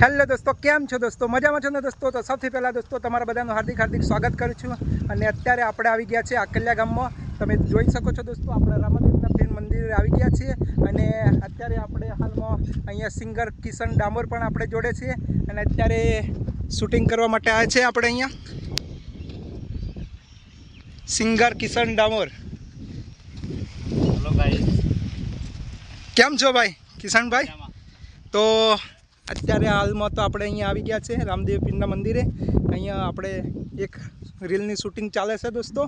Hello દોસ્તો, કેમ છો દોસ્તો? મજામાં છો ને દોસ્તો? તો સૌથી પહેલાં દોસ્તો તમારા બધાનું હાર્દિક સ્વાગત કરું છું. અને અત્યારે આપણે આવી ગયા છીએ આકલિયા ગામમાં. તમે જોઈ શકો છો દોસ્તો, આપણે રામાદેવના પીર મંદિરે આવી ગયા છીએ. અને અત્યારે આપણે હાલમાં અહીંયા સિંગર કિશન ડામોર પણ આપણે જોડે છીએ. અને અત્યારે શૂટિંગ કરવા માટે આવ્યા છે આપણે અહીંયા સિંગર કિશન ડામોર. હેલો ભાઈ, કેમ છો ભાઈ કિશનભાઈ? તો અત્યારે હાલમાં તો આપણે અહીંયા આવી ગયા છે રામદેવ પીરના મંદિરે. અહીંયા આપણે એક રીલની શૂટિંગ ચાલે છે દોસ્તો.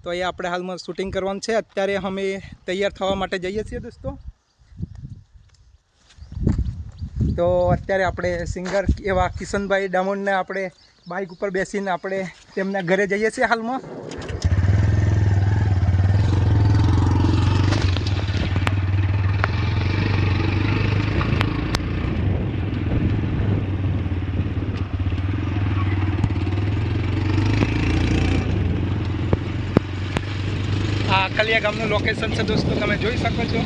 તો અહીંયા આપણે હાલમાં શૂટિંગ કરવાનું છે. અત્યારે અમે તૈયાર થવા માટે જઈએ છીએ દોસ્તો. તો અત્યારે આપણે સિંગર એવા કિશનભાઈ ડામોરને આપણે બાઇક ઉપર બેસીને આપણે તેમના ઘરે જઈએ છીએ હાલમાં. આ આકલિયા ગામનું લોકેશન છે દોસ્તો, તમે જોઈ શકો છો.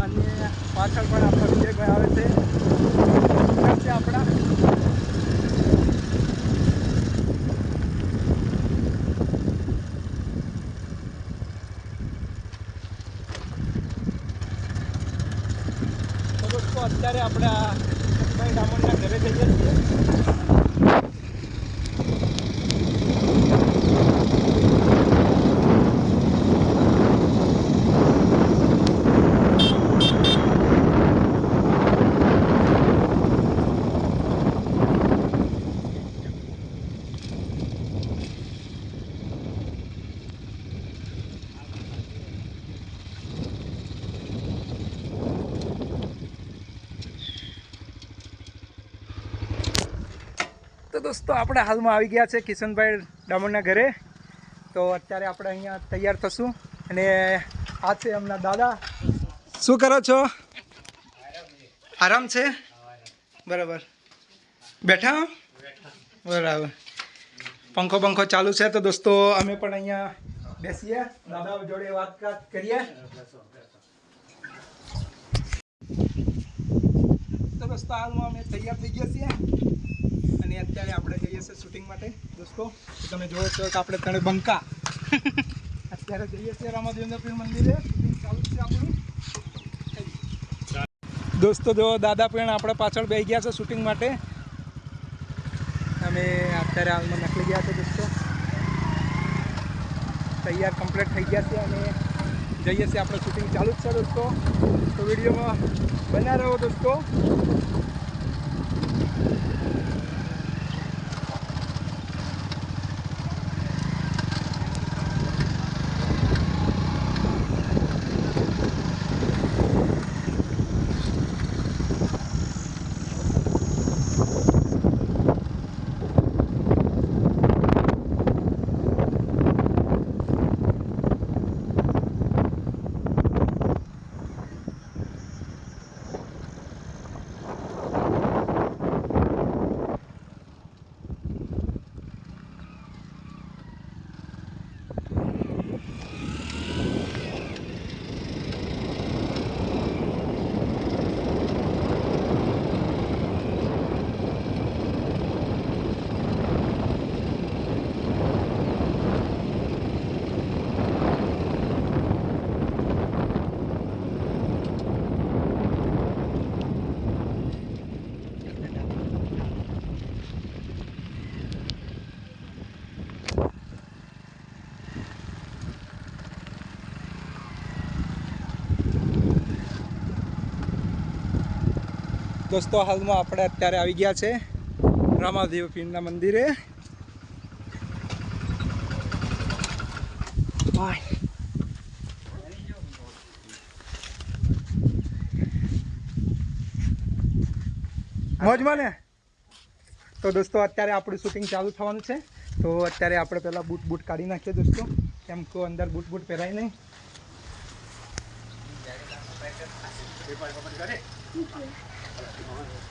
અને પાછળ પણ આપણા વિજયભાઈ આવે છે આપણા. તો દોસ્તો અત્યારે આપણે આ કિશનભાઈ ડામોરના ઘરે જઈએ છીએ. તો દોસ્તો આપણે હાલમાં આવી ગયા છે કિશનભાઈ ડામોરના ઘરે. તો અત્યારે આપણે અહીંયા તૈયાર થશું. અને આ છે એમના દાદા. શું કરો છો? આરામ છે? બરાબર, બેઠા બરાબર. પંખો ચાલુ છે. તો દોસ્તો અમે પણ અહીંયા બેસીએ, દાદા જોડે વાત કરીએ. તો દોસ્તો હાલમાં અમે તૈયાર થઈ ગયા છીએ. અને અત્યારે આપણે જઈએ છીએ શૂટિંગ માટે દોસ્તો. તમે જોવો છો કે આપણે ત્રણે બંકા અત્યારે જઈએ છીએ રામાદેવના પીર મંદિરે. શૂટિંગ ચાલુ છે આપણું દોસ્તો. જો દાદા પણ આપણે પાછળ બેસી ગયા છે શૂટિંગ માટે. અમે અત્યારે હાલમાં નીકળી ગયા છે દોસ્તો. તૈયાર કમ્પ્લીટ થઈ ગયા છે અને જઈએ છીએ આપણે. શૂટિંગ ચાલુ જ છે દોસ્તો. તો વિડીયોમાં બના રહો દોસ્તો. દોસ્તો હાલમાં આપણે અત્યારે આવી ગયા છે રામાદેવ પીરના મંદિરે. મોજમાં ને? તો દોસ્તો અત્યારે આપણું શૂટિંગ ચાલુ થવાનું છે. તો અત્યારે આપણે પહેલાં બૂટ કાઢી નાખીએ દોસ્તો, કેમ કે અંદર બૂટ પહેરાય નહીં.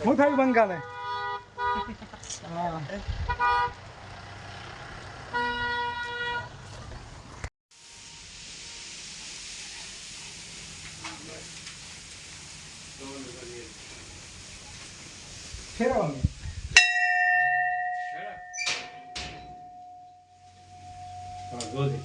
હું થયું બંગાને? હા ફેરવવાનું. જોજે